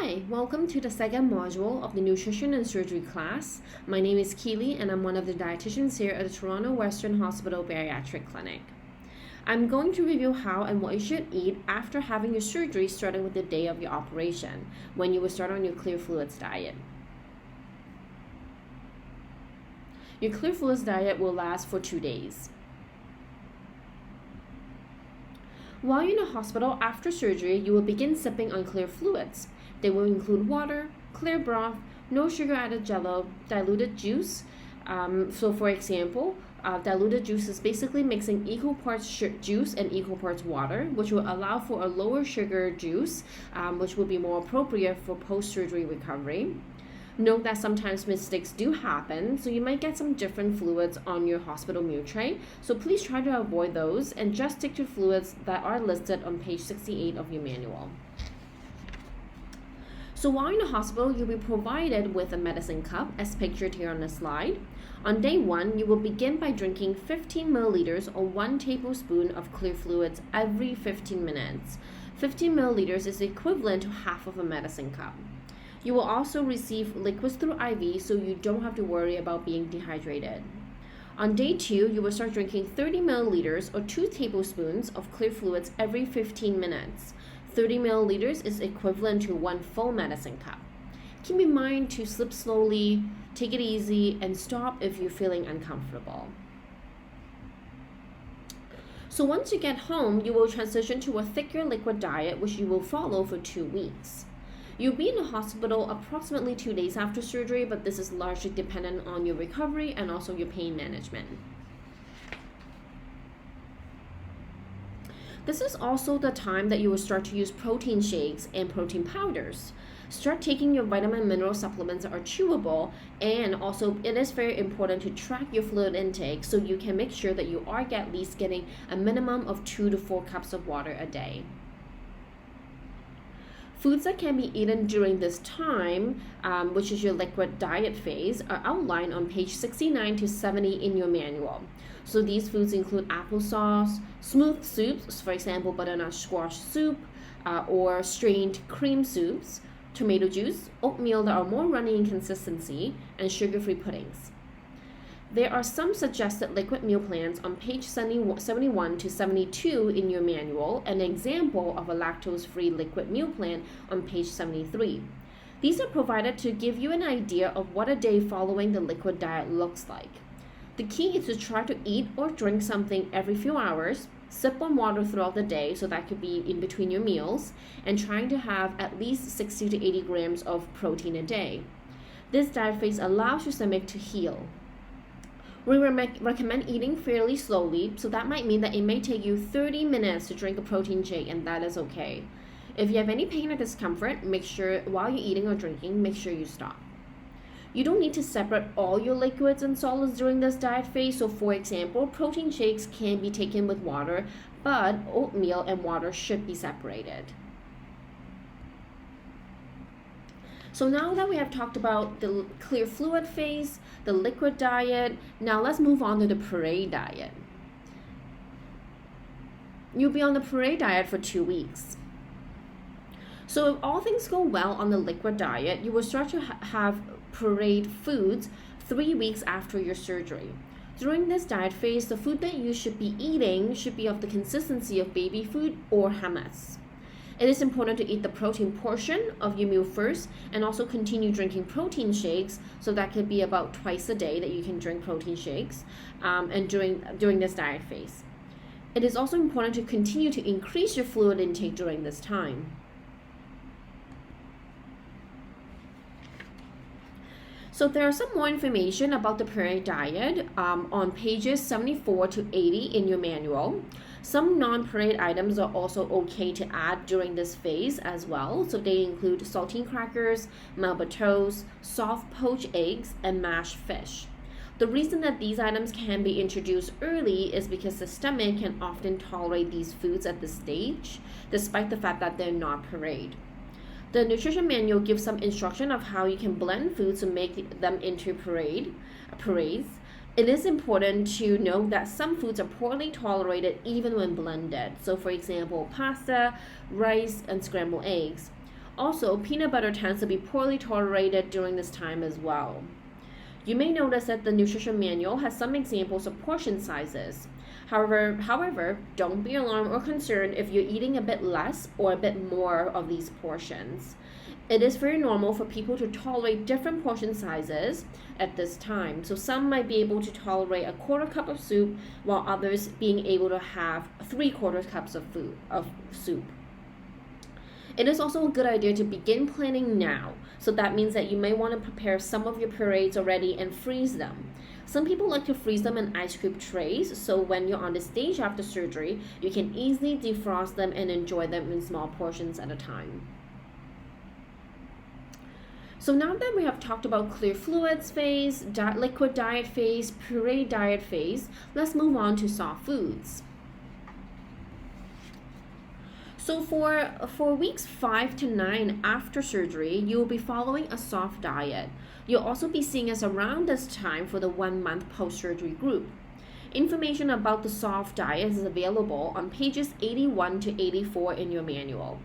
Hi, welcome to the second module of the Nutrition and Surgery class. My name is Keely and I'm one of the dietitians here at the Toronto Western Hospital Bariatric Clinic. I'm going to review how and what you should eat after having your surgery, starting with the day of your operation, when you will start on your clear fluids diet. Your clear fluids diet will last for 2 days. While you're in the hospital after surgery, you will begin sipping on clear fluids. They will include water, clear broth, no sugar added jello, diluted juice. So for example, diluted juice is basically mixing equal parts juice and equal parts water, which will allow for a lower sugar juice, which will be more appropriate for post-surgery recovery. Note that sometimes mistakes do happen, so you might get some different fluids on your hospital meal tray. So please try to avoid those and just stick to fluids that are listed on page 68 of your manual. So while in the hospital, you'll be provided with a medicine cup as pictured here on the slide. On day 1, you will begin by drinking 15 milliliters or 1 tablespoon of clear fluids every 15 minutes. 15 milliliters is equivalent to half of a medicine cup. You will also receive liquids through IV, so you don't have to worry about being dehydrated. On day 2, you will start drinking 30 milliliters or 2 tablespoons of clear fluids every 15 minutes. 30 milliliters is equivalent to 1 full medicine cup. Keep in mind to sip slowly, take it easy, and stop if you're feeling uncomfortable. So once you get home, you will transition to a thicker liquid diet, which you will follow for 2 weeks. You'll be in the hospital approximately 2 days after surgery, but this is largely dependent on your recovery and also your pain management. This is also the time that you will start to use protein shakes and protein powders. Start taking your vitamin and mineral supplements that are chewable, and also it is very important to track your fluid intake so you can make sure that you are at least getting a minimum of 2 to 4 cups of water a day. Foods that can be eaten during this time, which is your liquid diet phase, are outlined on page 69 to 70 in your manual. So these foods include applesauce, smooth soups, for example, butternut squash soup, or strained cream soups, tomato juice, oatmeal that are more runny in consistency, and sugar-free puddings. There are some suggested liquid meal plans on page 71 to 72 in your manual, an example of a lactose-free liquid meal plan on page 73. These are provided to give you an idea of what a day following the liquid diet looks like. The key is to try to eat or drink something every few hours, sip on water throughout the day, so that could be in between your meals, and trying to have at least 60 to 80 grams of protein a day. This diet phase allows your stomach to heal. We recommend eating fairly slowly, so that might mean that it may take you 30 minutes to drink a protein shake, and that is okay. If you have any pain or discomfort, make sure while you're eating or drinking, make sure you stop. You don't need to separate all your liquids and solids during this diet phase. So for example, protein shakes can be taken with water, but oatmeal and water should be separated. So now that we have talked about the clear fluid phase, the liquid diet, now let's move on to the parade diet. You'll be on the parade diet for 2 weeks. So if all things go well on the liquid diet, you will start to have parade foods 3 weeks after your surgery. During this diet phase, the food that you should be eating should be of the consistency of baby food or hummus. It is important to eat the protein portion of your meal first and also continue drinking protein shakes. So that could be about twice a day that you can drink protein shakes and during this diet phase. It is also important to continue to increase your fluid intake during this time. So there are some more information about the parade diet on pages 74 to 80 in your manual. Some non-parade items are also okay to add during this phase as well. So they include saltine crackers, Melba toast, soft poached eggs, and mashed fish. The reason that these items can be introduced early is because the stomach can often tolerate these foods at this stage, despite the fact that they're not parade. The nutrition manual gives some instruction of how you can blend foods to make them into parades. It is important to note that some foods are poorly tolerated even when blended. So for example, pasta, rice, and scrambled eggs. Also, peanut butter tends to be poorly tolerated during this time as well. You may notice that the nutrition manual has some examples of portion sizes. However, don't be alarmed or concerned if you're eating a bit less or a bit more of these portions. It is very normal for people to tolerate different portion sizes at this time. So some might be able to tolerate a quarter cup of soup, while others being able to have 3/4 cups of soup. It is also a good idea to begin planning now. So that means that you may want to prepare some of your purees already and freeze them. Some people like to freeze them in ice cube trays, so when you're on the stage after surgery, you can easily defrost them and enjoy them in small portions at a time. So now that we have talked about clear fluids phase, liquid diet phase, puree diet phase, let's move on to soft foods. So for weeks 5 to 9 after surgery, you will be following a soft diet. You'll also be seeing us around this time for the 1-month post-surgery group. Information about the soft diet is available on pages 81 to 84 in your manual.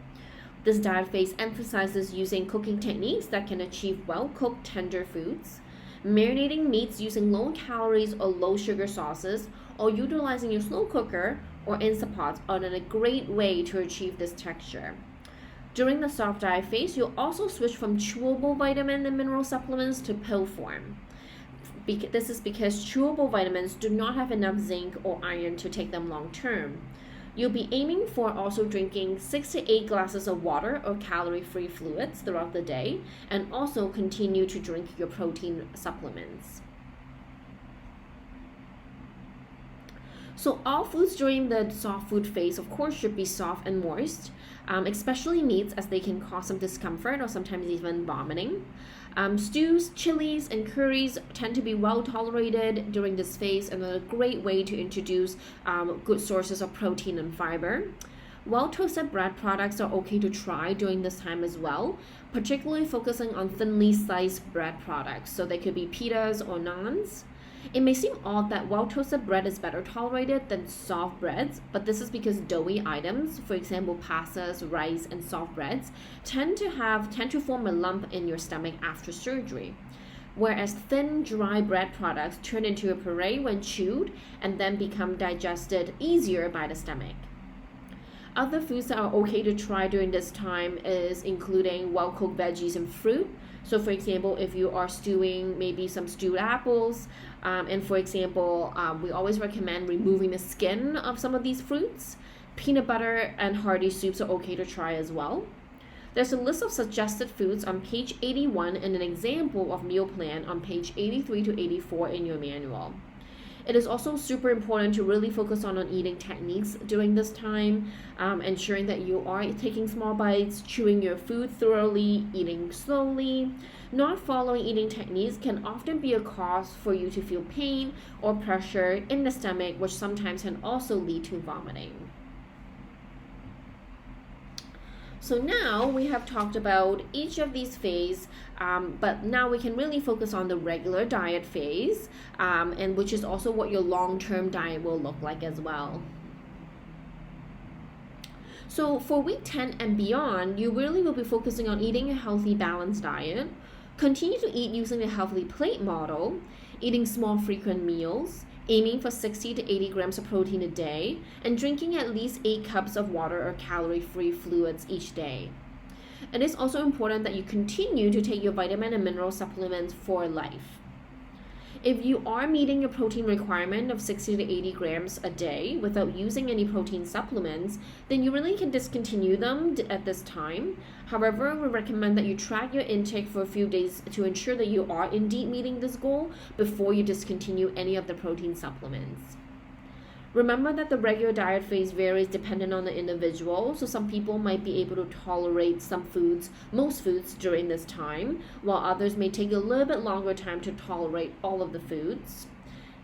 This diet phase emphasizes using cooking techniques that can achieve well-cooked tender foods, marinating meats using low calories or low sugar sauces, or utilizing your slow cooker or Instant Pots are a great way to achieve this texture. During the soft diet phase, you'll also switch from chewable vitamin and mineral supplements to pill form. This is because chewable vitamins do not have enough zinc or iron to take them long term. You'll be aiming for also drinking 6 to 8 glasses of water or calorie-free fluids throughout the day, and also continue to drink your protein supplements. So all foods during the soft food phase, of course, should be soft and moist, especially meats, as they can cause some discomfort or sometimes even vomiting. Stews, chilies, and curries tend to be well tolerated during this phase and are a great way to introduce good sources of protein and fiber. Well-toasted bread products are okay to try during this time as well, particularly focusing on thinly sliced bread products. So they could be pitas or naans. It may seem odd that well-toasted bread is better tolerated than soft breads, but this is because doughy items, for example pastas, rice, and soft breads, tend to form a lump in your stomach after surgery. Whereas thin, dry bread products turn into a puree when chewed and then become digested easier by the stomach. Other foods that are okay to try during this time is including well-cooked veggies and fruit. So for example, if you are stewing maybe some stewed apples, and for example, we always recommend removing the skin of some of these fruits. Peanut butter and hearty soups are okay to try as well. There's a list of suggested foods on page 81 and an example of meal plan on page 83 to 84 in your manual. It is also super important to really focus on eating techniques during this time, ensuring that you are taking small bites, chewing your food thoroughly, eating slowly. Not following eating techniques can often be a cause for you to feel pain or pressure in the stomach, which sometimes can also lead to vomiting. So now we have talked about each of these phases, but now we can really focus on the regular diet phase, and which is also what your long-term diet will look like as well. So for week 10 and beyond, you really will be focusing on eating a healthy, balanced diet. Continue to eat using the healthy plate model, eating small, frequent meals, aiming for 60 to 80 grams of protein a day, and drinking at least 8 cups of water or calorie-free fluids each day. It is also important that you continue to take your vitamin and mineral supplements for life. If you are meeting your protein requirement of 60 to 80 grams a day without using any protein supplements, then you really can discontinue them at this time. However, we recommend that you track your intake for a few days to ensure that you are indeed meeting this goal before you discontinue any of the protein supplements. Remember that the regular diet phase varies dependent on the individual, so some people might be able to tolerate most foods during this time, while others may take a little bit longer time to tolerate all of the foods.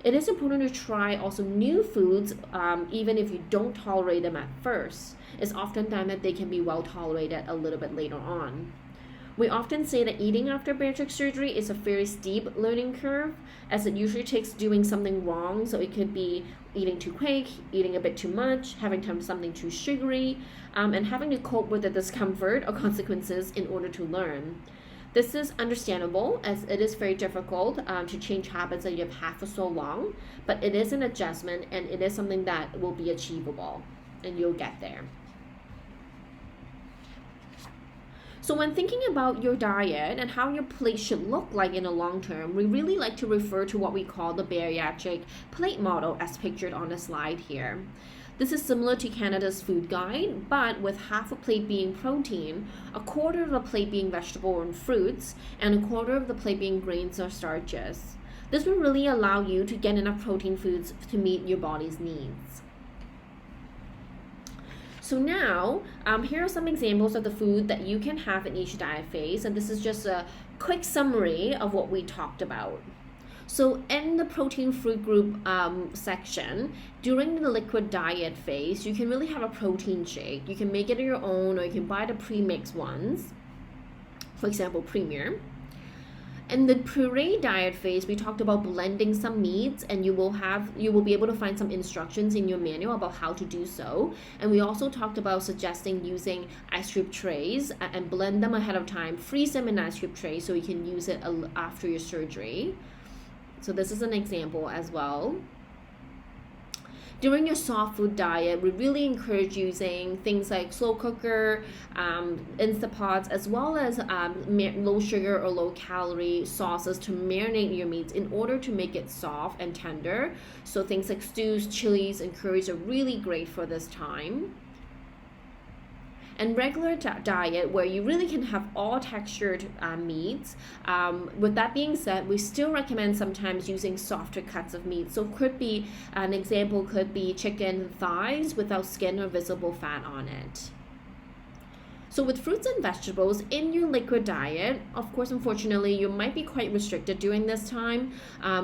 It is important to try also new foods, even if you don't tolerate them at first. It's often time that they can be well tolerated a little bit later on. We often say that eating after bariatric surgery is a very steep learning curve, as it usually takes doing something wrong. So it could be eating too quick, eating a bit too much, having something too sugary, and having to cope with the discomfort or consequences in order to learn. This is understandable, as it is very difficult to change habits that you have had for so long, but it is an adjustment, and it is something that will be achievable, and you'll get there. So when thinking about your diet and how your plate should look like in the long term, we really like to refer to what we call the bariatric plate model as pictured on the slide here. This is similar to Canada's food guide, but with half a plate being protein, a quarter of the plate being vegetable and fruits, and a quarter of the plate being grains or starches. This will really allow you to get enough protein foods to meet your body's needs. So now, here are some examples of the food that you can have in each diet phase, and this is just a quick summary of what we talked about. So in the protein fruit group section, during the liquid diet phase, you can really have a protein shake. You can make it your own, or you can buy the pre-mixed ones, for example, Premier. In the puree diet phase, we talked about blending some meats, and you will be able to find some instructions in your manual about how to do so. And we also talked about suggesting using ice cube trays and blend them ahead of time, freeze them in ice cube trays so you can use it after your surgery. So this is an example as well. During your soft food diet, we really encourage using things like slow cooker, Instapots, as well as low sugar or low calorie sauces to marinate your meats in order to make it soft and tender. So things like stews, chilies, and curries are really great for this time. And regular diet, where you really can have all textured meats. With that being said, we still recommend sometimes using softer cuts of meat. So an example could be chicken thighs without skin or visible fat on it. So with fruits and vegetables in your liquid diet, of course, unfortunately, you might be quite restricted during this time.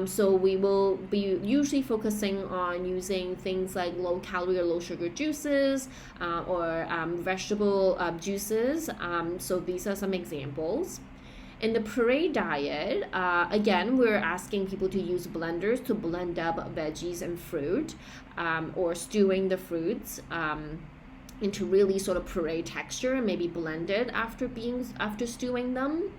So we will be usually focusing on using things like low calorie or low sugar juices or vegetable juices. So these are some examples. In the puree diet, again, we're asking people to use blenders to blend up veggies and fruit, or stewing the fruits into really sort of puree texture and maybe blended after stewing them.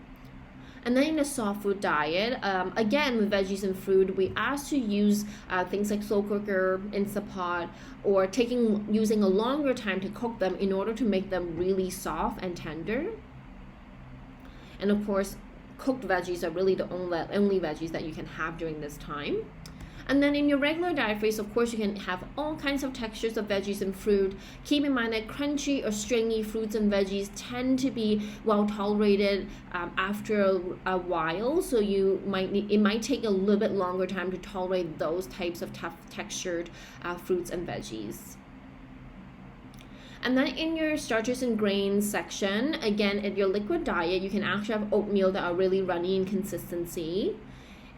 And then in the soft food diet, again with veggies and fruit, we ask to use things like slow cooker, Instapot, or using a longer time to cook them in order to make them really soft and tender. And of course, cooked veggies are really the only veggies that you can have during this time. And then in your regular diet phase, of course, you can have all kinds of textures of veggies and fruit. Keep in mind that crunchy or stringy fruits and veggies tend to be well tolerated after a while. So it might take a little bit longer time to tolerate those types of tough textured fruits and veggies. And then in your starches and grains section, again, in your liquid diet, you can actually have oatmeal that are really runny in consistency.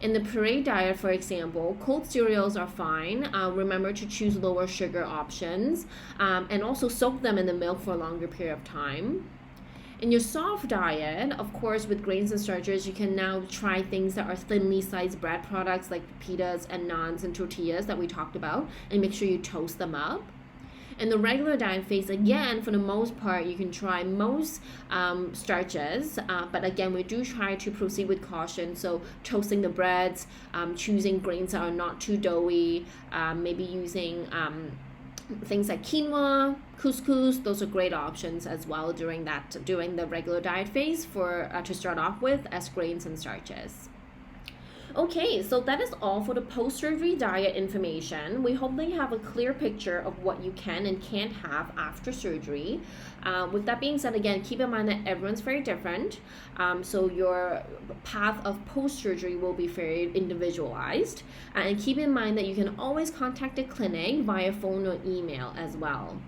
In the puree diet, for example, cold cereals are fine. Remember to choose lower sugar options, and also soak them in the milk for a longer period of time. In your soft diet, of course, with grains and starches, you can now try things that are thinly sliced bread products like pitas and naans and tortillas that we talked about, and make sure you toast them up. In the regular diet phase, again, for the most part, you can try most starches, but again, we do try to proceed with caution. So toasting the breads, choosing grains that are not too doughy, maybe using things like quinoa, couscous. Those are great options as well during the regular diet phase to start off with as grains and starches. Okay, so that is all for the post-surgery diet information. We hope that you have a clear picture of what you can and can't have after surgery. With that being said, again, keep in mind that everyone's very different. So your path of post-surgery will be very individualized. And keep in mind that you can always contact the clinic via phone or email as well.